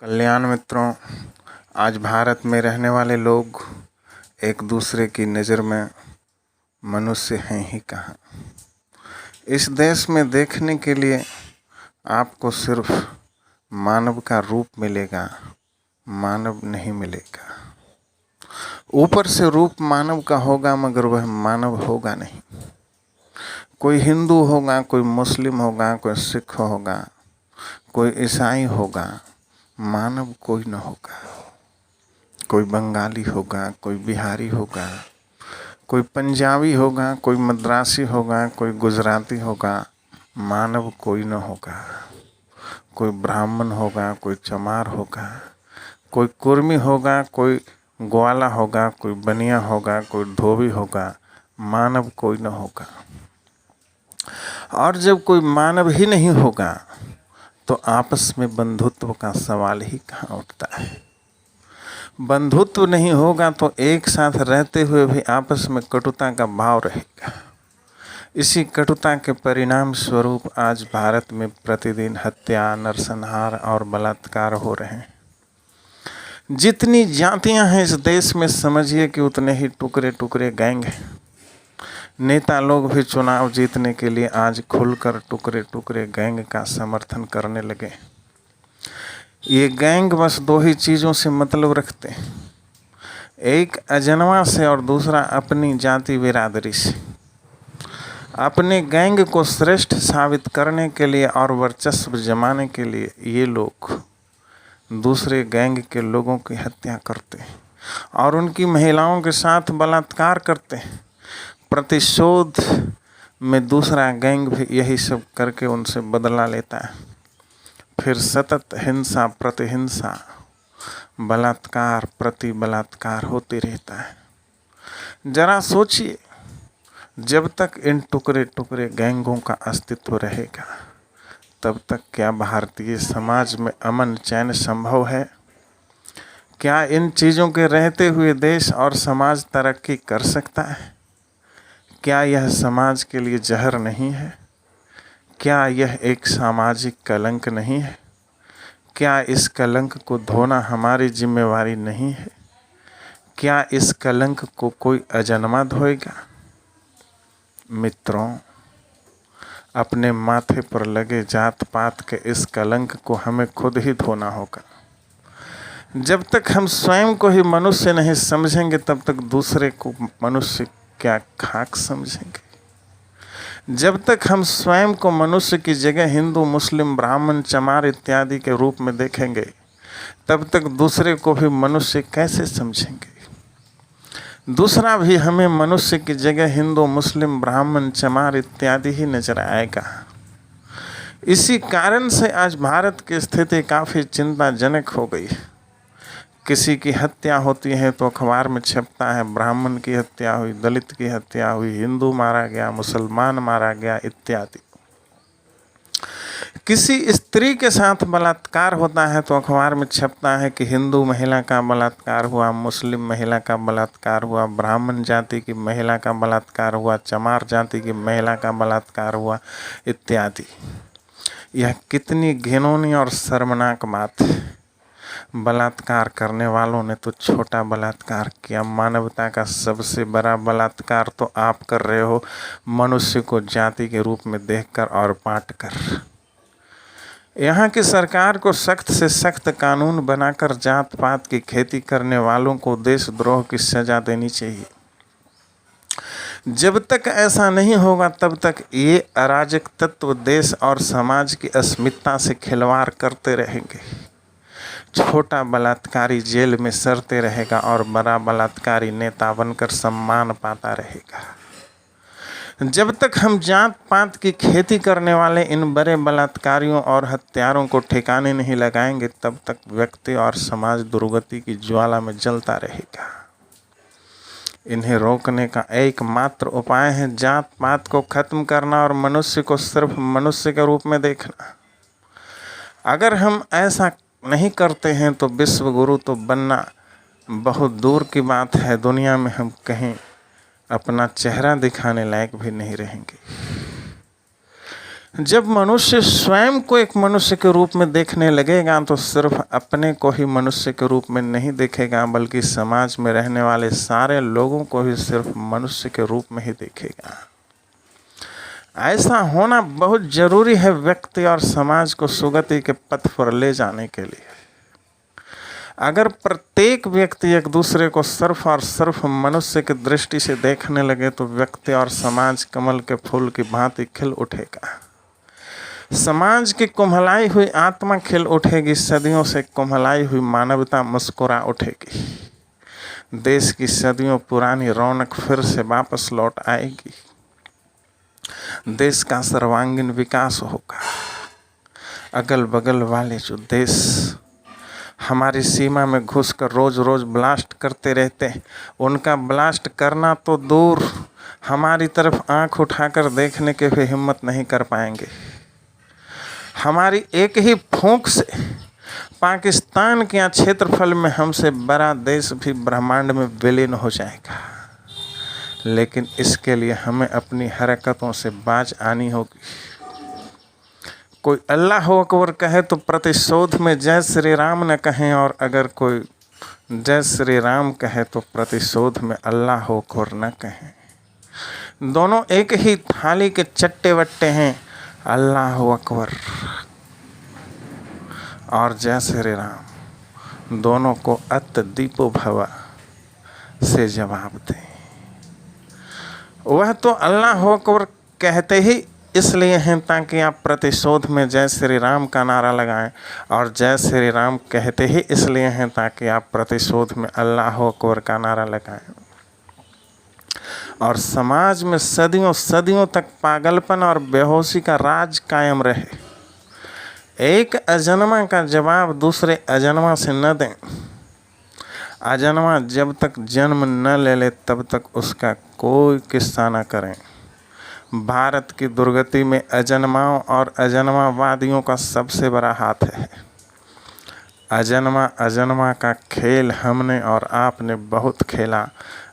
कल्याण मित्रों, आज भारत में रहने वाले लोग एक दूसरे की नज़र में मनुष्य हैं ही कहाँ। इस देश में देखने के लिए आपको सिर्फ मानव का रूप मिलेगा, मानव नहीं मिलेगा। ऊपर से रूप मानव का होगा मगर वह मानव होगा नहीं। कोई हिंदू होगा, कोई मुस्लिम होगा, कोई सिख होगा, कोई ईसाई होगा, मानव कोई न होगा। कोई बंगाली होगा, कोई बिहारी होगा, कोई पंजाबी होगा, कोई मद्रासी होगा, कोई गुजराती होगा, मानव कोई न होगा। कोई ब्राह्मण होगा, कोई चमार होगा, कोई कुर्मी होगा, कोई ग्वाला होगा, कोई बनिया होगा, कोई धोबी होगा, मानव कोई न होगा। और जब कोई मानव ही नहीं होगा तो आपस में बंधुत्व का सवाल ही कहाँ उठता है। बंधुत्व नहीं होगा तो एक साथ रहते हुए भी आपस में कटुता का भाव रहेगा। इसी कटुता के परिणाम स्वरूप आज भारत में प्रतिदिन हत्या, नरसंहार और बलात्कार हो रहे हैं। जितनी जातियां हैं इस देश में, समझिए कि उतने ही टुकड़े टुकड़े गैंग हैं। नेता लोग भी चुनाव जीतने के लिए आज खुलकर टुकड़े टुकड़े गैंग का समर्थन करने लगे। ये गैंग बस दो ही चीज़ों से मतलब रखते हैं, एक अजन्मा से और दूसरा अपनी जाति बिरादरी से। अपने गैंग को श्रेष्ठ साबित करने के लिए और वर्चस्व जमाने के लिए ये लोग दूसरे गैंग के लोगों की हत्या करते हैं और उनकी महिलाओं के साथ बलात्कार करते हैं। प्रतिशोध में दूसरा गैंग भी यही सब करके उनसे बदला लेता है। फिर सतत हिंसा प्रतिहिंसा, बलात्कार प्रति बलात्कार होते रहता है। जरा सोचिए, जब तक इन टुकड़े टुकड़े गैंगों का अस्तित्व रहेगा तब तक क्या भारतीय समाज में अमन चैन संभव है? क्या इन चीज़ों के रहते हुए देश और समाज तरक्की कर सकता है? क्या यह समाज के लिए जहर नहीं है? क्या यह एक सामाजिक कलंक नहीं है? क्या इस कलंक को धोना हमारी जिम्मेवारी नहीं है? क्या इस कलंक को कोई अजन्मा धोएगा? मित्रों, अपने माथे पर लगे जात पात के इस कलंक को हमें खुद ही धोना होगा। जब तक हम स्वयं को ही मनुष्य नहीं समझेंगे तब तक दूसरे को मनुष्य क्या खाक समझेंगे। जब तक हम स्वयं को मनुष्य की जगह हिंदू, मुस्लिम, ब्राह्मण, चमार इत्यादि के रूप में देखेंगे तब तक दूसरे को भी मनुष्य कैसे समझेंगे। दूसरा भी हमें मनुष्य की जगह हिंदू, मुस्लिम, ब्राह्मण, चमार इत्यादि ही नजर आएगा। इसी कारण से आज भारत की स्थिति काफ़ी चिंताजनक हो गई। किसी की हत्या होती है तो अखबार में छपता है ब्राह्मण की हत्या हुई, दलित की हत्या हुई, हिंदू मारा गया, मुसलमान मारा गया इत्यादि। किसी स्त्री के साथ बलात्कार होता है तो अखबार में छपता है कि हिंदू महिला का बलात्कार हुआ, मुस्लिम महिला का बलात्कार हुआ, ब्राह्मण जाति की महिला का बलात्कार हुआ, चमार जाति की महिला का बलात्कार हुआ इत्यादि। यह कितनी घिनौनी और शर्मनाक बात है। बलात्कार करने वालों ने तो छोटा बलात्कार किया, मानवता का सबसे बड़ा बलात्कार तो आप कर रहे हो, मनुष्य को जाति के रूप में देखकर और बांटकर। यहाँ की सरकार को सख्त से सख्त कानून बनाकर जात पात की खेती करने वालों को देशद्रोह की सजा देनी चाहिए। जब तक ऐसा नहीं होगा तब तक ये अराजक तत्व देश और समाज की अस्मिता से खिलवाड़ करते रहेंगे। छोटा बलात्कारी जेल में सड़ते रहेगा और बड़ा बलात्कारी नेता बनकर सम्मान पाता रहेगा। जब तक हम जात पात की खेती करने वाले इन बड़े बलात्कारियों और हत्यारों को ठिकाने नहीं लगाएंगे तब तक व्यक्ति और समाज दुर्गति की ज्वाला में जलता रहेगा। इन्हें रोकने का एकमात्र उपाय है जात पात को खत्म करना और मनुष्य को सिर्फ मनुष्य के रूप में देखना। अगर हम ऐसा नहीं करते हैं तो विश्व गुरु तो बनना बहुत दूर की बात है, दुनिया में हम कहीं अपना चेहरा दिखाने लायक भी नहीं रहेंगे। जब मनुष्य स्वयं को एक मनुष्य के रूप में देखने लगेगा तो सिर्फ अपने को ही मनुष्य के रूप में नहीं देखेगा, बल्कि समाज में रहने वाले सारे लोगों को ही सिर्फ मनुष्य के रूप में ही देखेगा। ऐसा होना बहुत जरूरी है व्यक्ति और समाज को सुगति के पथ पर ले जाने के लिए। अगर प्रत्येक व्यक्ति एक दूसरे को सिर्फ और सिर्फ मनुष्य की दृष्टि से देखने लगे तो व्यक्ति और समाज कमल के फूल की भांति खिल उठेगा। समाज की कुम्हलाई हुई आत्मा खिल उठेगी, सदियों से कुम्हलाई हुई मानवता मुस्कुरा उठेगी। देश की सदियों पुरानी रौनक फिर से वापस लौट आएगी। देश का सर्वांगीण विकास होगा। अगल बगल वाले जो देश हमारी सीमा में घुसकर रोज रोज ब्लास्ट करते रहते हैं, उनका ब्लास्ट करना तो दूर, हमारी तरफ आंख उठाकर देखने के भी हिम्मत नहीं कर पाएंगे। हमारी एक ही फूंक से पाकिस्तान के क्षेत्रफल में हमसे बड़ा देश भी ब्रह्मांड में विलीन हो जाएगा। लेकिन इसके लिए हमें अपनी हरकतों से बाज आनी होगी। कोई अल्लाह अकबर कहे तो प्रतिशोध में जय श्री राम न कहें, और अगर कोई जय श्री राम कहे तो प्रतिशोध में अल्लाह अकबर न कहें। दोनों एक ही थाली के चट्टे वट्टे हैं, अल्लाह अकबर और जय श्री राम। दोनों को अत दीपो भवा से जवाब दें। वह तो अल्लाह अकबर कहते ही इसलिए हैं ताकि आप प्रतिशोध में जय श्री राम का नारा लगाएं, और जय श्री राम कहते ही इसलिए हैं ताकि आप प्रतिशोध में अल्लाह अकबर का नारा लगाएं। और समाज में सदियों सदियों तक पागलपन और बेहोशी का राज कायम रहे। एक अजन्मा का जवाब दूसरे अजन्मा से न दें। अजन्मा जब तक जन्म न ले ले तब तक उसका कोई किस्सा न करें। भारत की दुर्गति में अजन्माओं और अजन्मावादियों का सबसे बड़ा हाथ है। अजन्मा का खेल हमने और आपने बहुत खेला,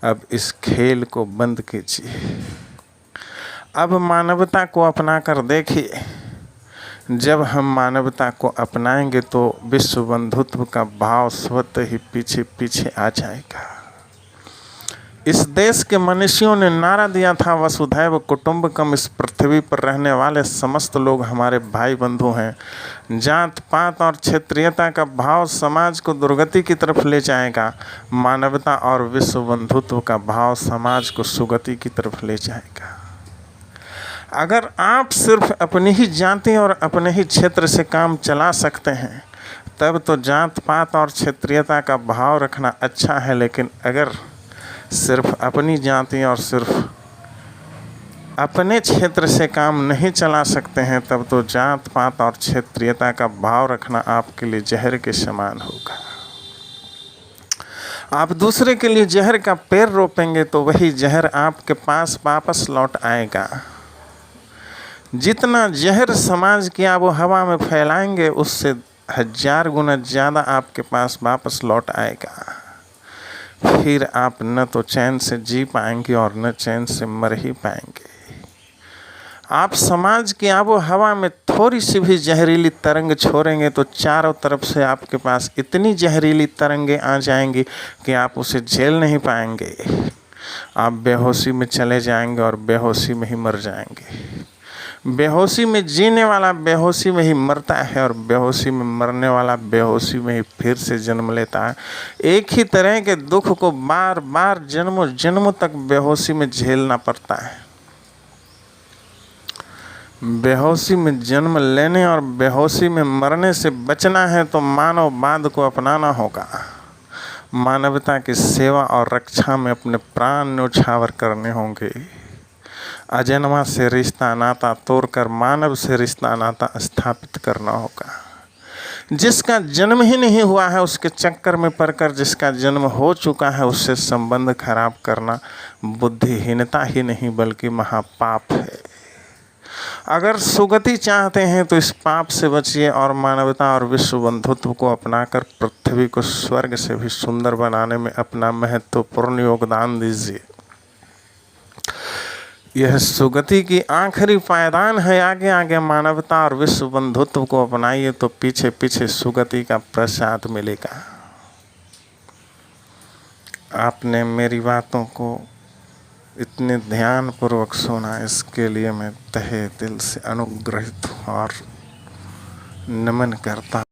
अब इस खेल को बंद कीजिए। अब मानवता को अपना कर देखिए। जब हम मानवता को अपनाएंगे तो विश्व बंधुत्व का भाव स्वतः ही पीछे पीछे आ जाएगा। इस देश के मनुष्यों ने नारा दिया था वसुधैव कुटुंबकम, इस पृथ्वी पर रहने वाले समस्त लोग हमारे भाई बंधु हैं। जात पात और क्षेत्रीयता का भाव समाज को दुर्गति की तरफ ले जाएगा। मानवता और विश्व बंधुत्व का भाव समाज को सुगति की तरफ ले जाएगा। अगर आप सिर्फ अपनी ही जाति और अपने ही क्षेत्र से काम चला सकते हैं तब तो जात पात और क्षेत्रीयता का भाव रखना अच्छा है, लेकिन अगर सिर्फ अपनी जाति और सिर्फ अपने क्षेत्र से काम नहीं चला सकते हैं तब तो जात पात और क्षेत्रीयता का भाव रखना आपके लिए जहर के समान होगा। आप दूसरे के लिए जहर का पेड़ रोपेंगे तो वही जहर आपके पास वापस लौट आएगा। जितना जहर समाज की आबो हवा में फैलाएंगे उससे 1000 गुना ज़्यादा आपके पास वापस लौट आएगा। फिर आप न तो चैन से जी पाएंगे और न चैन से मर ही पाएंगे। आप समाज की आबो हवा में थोड़ी सी भी जहरीली तरंग छोड़ेंगे तो चारों तरफ से आपके पास इतनी जहरीली तरंगें आ जाएंगी कि आप उसे झेल नहीं पाएंगे। आप बेहोशी में चले जाएंगे और बेहोशी में ही मर जाएंगे। बेहोशी में जीने वाला बेहोशी में ही मरता है और बेहोशी में मरने वाला बेहोशी में ही फिर से जन्म लेता है। एक ही तरह के दुख को बार बार जन्मों जन्मों तक बेहोशी में झेलना पड़ता है। बेहोशी में जन्म लेने और बेहोशी में मरने से बचना है तो मानववाद को अपनाना होगा। मानवता की सेवा और रक्षा में अपने प्राण न्यौछावर करने होंगे। अजन्मा से रिश्ता नाता तोड़कर मानव से रिश्ता नाता स्थापित करना होगा। जिसका जन्म ही नहीं हुआ है उसके चक्कर में पड़कर जिसका जन्म हो चुका है उससे संबंध खराब करना बुद्धिहीनता ही नहीं बल्कि महापाप है। अगर सुगति चाहते हैं तो इस पाप से बचिए और मानवता और विश्व बंधुत्व को अपनाकर पृथ्वी को स्वर्ग से भी सुंदर बनाने में अपना महत्वपूर्ण योगदान दीजिए। यह सुगति की आखिरी पायदान है। आगे आगे मानवता और विश्व बंधुत्व को अपनाइए तो पीछे पीछे सुगति का प्रसाद मिलेगा। आपने मेरी बातों को इतने ध्यान पूर्वक सुना, इसके लिए मैं तहे दिल से अनुग्रहित और नमन करता हूँ।